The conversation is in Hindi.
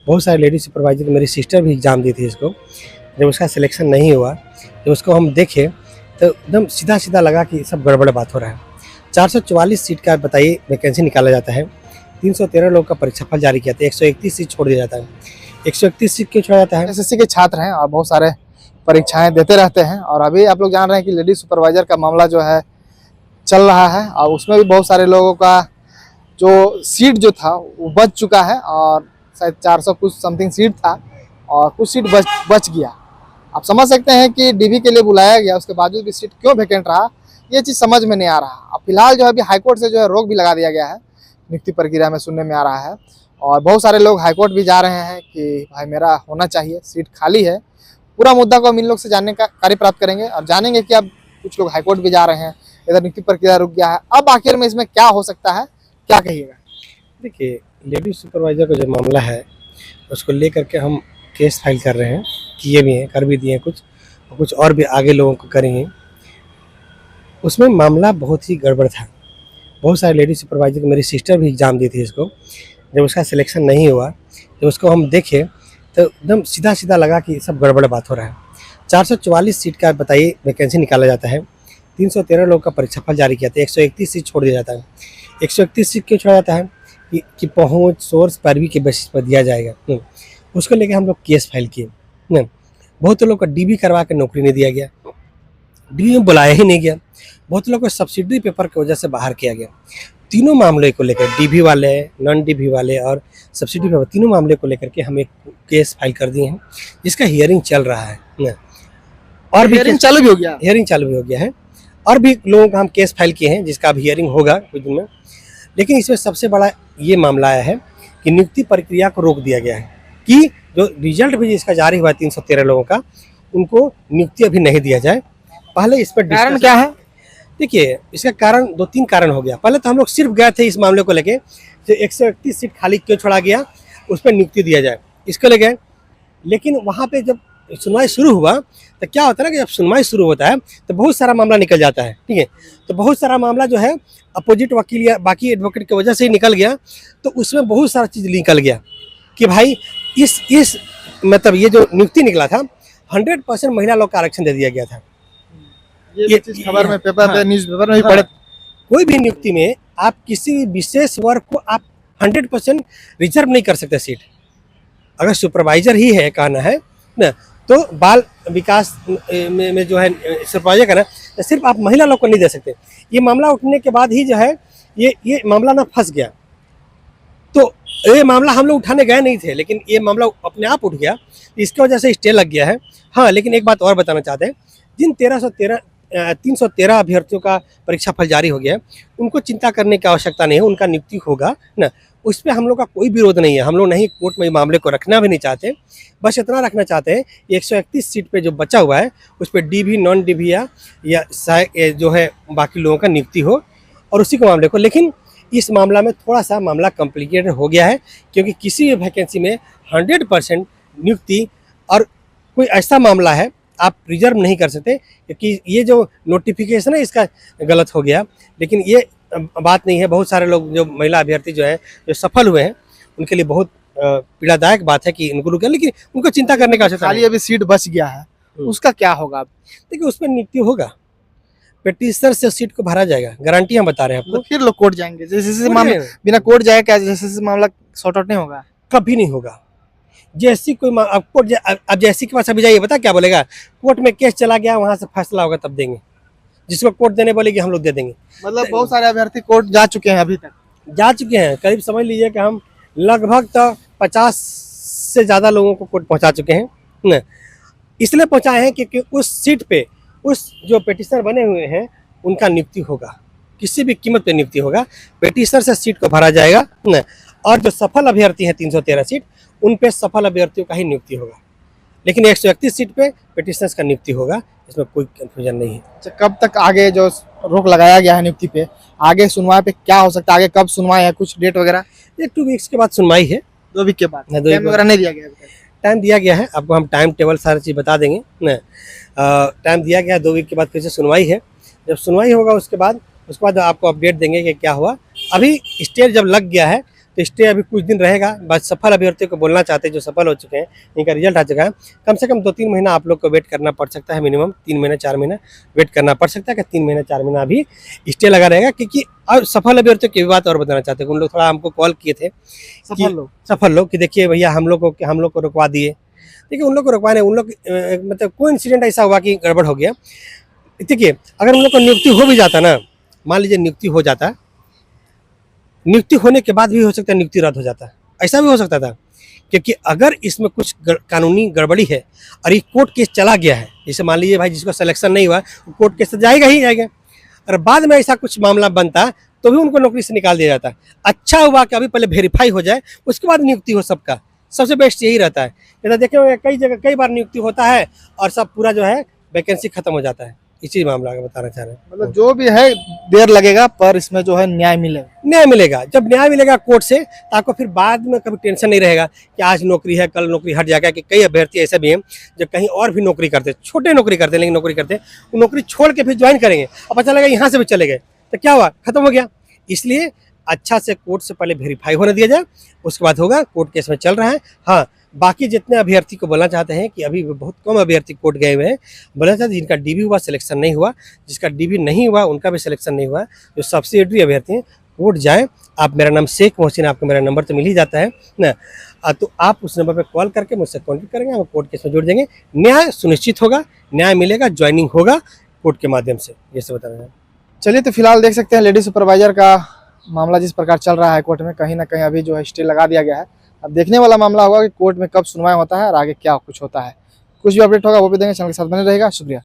बहुत सारे लेडी सुपरवाइजर, मेरी सिस्टर भी एग्ज़ाम दी थी इसको। जब उसका सिलेक्शन नहीं हुआ, जब उसको हम देखे तो एकदम सीधा-सीधा लगा कि सब गड़बड़ बात हो रहा है। 444 सीट का बताइए वैकेंसी निकाला जाता है, 313 लोगों का परीक्षाफल जारी किया था, 131 सीट छोड़ दिया जाता है। 131 सीट क्यों छोड़ा जाता है? एसएससी के छात्र हैं और बहुत सारे परीक्षाएं देते रहते हैं और अभी आप लोग जान रहे हैं कि लेडी सुपरवाइजर का मामला जो है चल रहा है और उसमें भी बहुत सारे लोगों का जो सीट जो था वो बच चुका है और शायद 400 कुछ समथिंग सीट था और कुछ सीट बच गया। आप समझ सकते हैं कि डीबी के लिए बुलाया गया, उसके बावजूद भी सीट क्यों वैकेंट रहा, ये चीज़ समझ में नहीं आ रहा। अब फिलहाल जो है अभी हाईकोर्ट से जो है रोक भी लगा दिया गया है नियुक्ति प्रक्रिया में, सुनने में आ रहा है। और बहुत सारे लोग हाईकोर्ट भी जा रहे हैं कि भाई मेरा होना चाहिए, सीट खाली है। पूरा मुद्दा को हम इन लोग से जानने का कार्य प्राप्त करेंगे और जानेंगे कि अब कुछ लोग हाईकोर्ट भी जा रहे हैं, इधर नियुक्ति प्रक्रिया रुक गया है। अब आखिर में इसमें क्या हो सकता है, क्या कहिएगा? देखिए, लेडी सुपरवाइजर का जो मामला है उसको लेकर के हम केस फाइल कर रहे हैं, किए भी हैं, कर भी दिए हैं कुछ और भी आगे लोगों को करेंगे। उसमें मामला बहुत ही गड़बड़ था। बहुत सारे लेडी सुपरवाइजर, मेरी सिस्टर भी एग्ज़ाम दी थी इसको। जब उसका सिलेक्शन नहीं हुआ, जब उसको हम देखे तो एकदम सीधा-सीधा लगा कि सब गड़बड़ बात हो रहा है। 444 सीट का बताइए वैकेंसी निकाला जाता है, 313 लोगों का परीक्षाफल जारी किया था, 131 सीट छोड़ दिया जाता है। 131 सीट क्यों छोड़ा जाता है? कि पहुँच, सोर्स, पैरवी के बेसिस पर दिया जाएगा। उसको लेके हम लोग केस फाइल किए। बहुत लोग का डीबी करवा के नौकरी नहीं दिया गया, डीबी में बुलाया ही नहीं गया। बहुत लोग को सब्सिडी पेपर की वजह से बाहर किया गया। तीनों मामले को लेकर, डीबी वाले, नॉन डीबी वाले और सब्सिडी पेपर, तीनों मामले को लेकर के हम एक केस फाइल कर दिए हैं, जिसका हियरिंग चल रहा है। और भी हियरिंग चालू भी हो गया? हियरिंग चालू भी हो गया है और भी लोगों का हम केस फाइल किए हैं, जिसका अब हियरिंग होगा कुछ दिन में। लेकिन इसमें सबसे बड़ा ये मामला आया है कि नियुक्ति प्रक्रिया को रोक दिया गया है कि जो रिजल्ट भी इसका जारी हुआ है 313 लोगों का, उनको नियुक्ति अभी नहीं दिया जाए। पहले इस पर कारण क्या है? देखिए, इसका कारण 2-3 कारण हो गया। पहले तो हम लोग सिर्फ गए थे इस मामले को लेके, जो 131 सीट खाली क्यों छोड़ा गया, उस पर नियुक्ति दिया जाए, इसको ले गए। लेकिन वहाँ पे जब सुनवाई शुरू हुआ तो क्या होता है ना कि जब सुनवाई शुरू होता है तो बहुत सारा मामला निकल जाता है, ठीक है। तो बहुत सारा मामला जो है अपोजिट वकील या बाकी एडवोकेट की वजह से ही निकल गया, तो उसमें बहुत सारा चीज़ निकल गया कि भाई इस मतलब ये जो नियुक्ति निकला था 100% महिला लोग का आरक्षण दे दिया गया था। ये चीज़ खबर में, पेपर पे, न्यूज़ पेपर में भी पढ़े। कोई भी नियुक्ति में आप किसी विशेष वर्ग को आप 100% रिजर्व नहीं कर सकते सीट। अगर सुपरवाइजर ही है कहना है ना, तो बाल विकास में जो है सुपरवाइजर करना, तो सिर्फ आप महिला लोग को नहीं दे सकते। ये मामला उठने के बाद ही जो है ये मामला ना फंस गया। तो ये मामला हम लोग उठाने गए नहीं थे, लेकिन ये मामला अपने आप उठ गया, इसकी वजह से स्टे लग गया है। हाँ, लेकिन एक बात और बताना चाहते हैं, जिन 313 अभ्यर्थियों का परीक्षा फल जारी हो गया है, उनको चिंता करने की आवश्यकता नहीं है, उनका नियुक्ति होगा ना, उस पर हम लोग का कोई विरोध नहीं है। हम लोग नहीं कोर्ट में मामले को रखना भी नहीं चाहते, बस इतना रखना चाहते हैं 131 सीट पे जो बचा हुआ है उस पर डीबी, नॉन डीबी या जो है बाकी लोगों का नियुक्ति हो और उसी को मामले को। लेकिन इस मामला में थोड़ा सा मामला कॉम्प्लिकेटेड हो गया है, क्योंकि किसी भी वैकेंसी में 100% नियुक्ति और कोई ऐसा मामला है आप रिजर्व नहीं कर सकते, क्योंकि ये जो नोटिफिकेशन है इसका गलत हो गया। लेकिन ये बात नहीं है। बहुत सारे लोग जो महिला अभ्यर्थी जो है जो सफल हुए हैं उनके लिए बहुत पीड़ादायक बात है कि इनको रुके, लेकिन उनको चिंता करने का आवश्यकता खाली अभी सीट बच गया है, उसका क्या होगा? देखिए, उस पर नियुक्ति होगा, पेटिशनर से सीट को भरा जाएगा, गारंटी हम बता रहे हैं आपको। तो फिर लोग कोर्ट जाएंगे, जैसे मामला बिना कोर्ट जाए क्या जैसे मामला सॉर्ट आउट नहीं होगा? कभी नहीं होगा। जैसी कोई कोर्ट अब जैसी के पास अभी जाइए, बता क्या बोलेगा, कोर्ट में केस चला गया, वहाँ से फैसला होगा तब देंगे, जिसको कोर्ट देने बोलेगी हम लोग दे देंगे। मतलब बहुत सारे अभ्यर्थी कोर्ट जा चुके हैं, अभी तक जा चुके हैं, करीब समझ लीजिए कि हम लगभग तो 50 से ज़्यादा लोगों को कोर्ट पहुँचा चुके हैं ना। इसलिए पहुँचाए हैं क्योंकि उस सीट पे उस जो पेटिशनर बने हुए हैं उनका नियुक्ति होगा, किसी भी कीमत पे नियुक्ति होगा, पेटिशनर से सीट को भरा जाएगा ना। और जो सफल अभ्यर्थी हैं 313 सीट, उन पे सफल अभ्यर्थियों का ही नियुक्ति होगा। लेकिन 131 सीट पे पेटिशनर्स का नियुक्ति होगा, इसमें कोई कंफ्यूजन नहीं है। अच्छा, कब तक आगे जो रोक लगाया गया है नियुक्ति पे, आगे सुनवाई पे क्या हो सकता है? आगे कब सुनवाई है, कुछ डेट वगैरह? 1-2 वीक्स के बाद सुनवाई है। 2 वीक के बाद? हाँ, 2 वीक वगैरह नहीं दिया गया? टाइम दिया गया है, आपको हम टाइम टेबल सारी चीज़ बता देंगे ना। टाइम दिया गया है, 2 वीक के बाद फिर से सुनवाई है। जब सुनवाई होगा उसके बाद आपको अपडेट देंगे कि क्या हुआ। अभी स्टे जब लग गया है तो स्टे अभी कुछ दिन रहेगा। बस सफल अभ्यर्थियों को बोलना चाहते हैं जो सफल हो चुके हैं, इनका रिजल्ट आ चुका है, कम से कम 2-3 महीना आप लोग को वेट करना पड़ सकता है। मिनिमम 3 महीने 4 महीना वेट करना पड़ सकता है कि 3 महीने 4 महीना अभी स्टे लगा रहेगा। क्योंकि और सफल अभ्यर्थियों की बात और बताना चाहते हैं, उन लोग थोड़ा हमको कॉल किए थे, सफल लोग कि देखिए भैया हम लोग को रुकवा दिए। देखिए उन लोग को रुकवाने, उन लोग मतलब कोई इंसिडेंट ऐसा हुआ कि गड़बड़ हो गया। देखिए अगर उन लोग को नियुक्ति हो भी जाता ना, मान लीजिए नियुक्ति हो जाता, नियुक्ति होने के बाद भी हो सकता है नियुक्ति रद्द हो जाता, ऐसा भी हो सकता था। क्योंकि अगर इसमें कुछ कानूनी गड़बड़ी है और ये कोर्ट केस चला गया है, जैसे मान लीजिए भाई जिसका सिलेक्शन नहीं हुआ वो कोर्ट केस तो जाएगा ही जाएगा, और बाद में ऐसा कुछ मामला बनता तो भी उनको नौकरी से निकाल दिया जाता। अच्छा हुआ कि अभी पहले वेरीफाई हो जाए, उसके बाद नियुक्ति हो सबका, सबसे बेस्ट यही रहता है। नहीं देखे होंगे कई जगह कई बार नियुक्ति होता है और सब पूरा जो है वैकेंसी खत्म हो जाता है। इसी मामला का बताना चाह रहे हैं। मतलब जो भी है देर लगेगा पर इसमें जो है न्याय मिलेगा। न्याय मिलेगा, जब न्याय मिलेगा कोर्ट से तो आपको फिर बाद में कभी टेंशन नहीं रहेगा कि आज नौकरी है कल नौकरी हट जाएगा। कि कई अभ्यर्थी ऐसे भी हैं जो कहीं और भी नौकरी करते, छोटे नौकरी करते लेकिन नौकरी करते, वो नौकरी छोड़ के फिर ज्वाइन करेंगे और पता लगा यहाँ से भी चले गए तो क्या हुआ, खत्म हो गया। इसलिए अच्छा से कोर्ट से पहले वेरीफाई होने दिया जाए, उसके बाद होगा। कोर्ट केस में चल रहा है। हाँ, बाकी जितने अभ्यर्थी को बोलना चाहते हैं कि अभी बहुत कम अभ्यर्थी कोर्ट गए हुए हैं, बोलना चाहते हैं जिनका डीबी हुआ सिलेक्शन नहीं हुआ, जिसका डीबी नहीं हुआ उनका भी सिलेक्शन नहीं हुआ, जो सब्सिडरी अभ्यर्थी हैं कोर्ट जाए। आप, मेरा नाम शेख मोहसिन, आपको मेरा नंबर तो मिल ही जाता है ना, तो आप उस नंबर पर कॉल करके मुझसे कॉन्टेक्ट करेंगे, हम कोर्ट केस में जुड़ जाएंगे। न्याय सुनिश्चित होगा, न्याय मिलेगा, ज्वाइनिंग होगा कोर्ट के माध्यम से, ये सब बताना है। चलिए तो फिलहाल देख सकते हैं लेडी सुपरवाइजर का मामला जिस प्रकार चल रहा है कोर्ट में, कहीं ना कहीं अभी जो है स्टे लगा दिया गया है। अब देखने वाला मामला होगा कि कोर्ट में कब सुनवाई होता है और आगे क्या कुछ होता है। कुछ भी अपडेट होगा वो भी देंगे, चैनल के साथ बने रहेगा। शुक्रिया।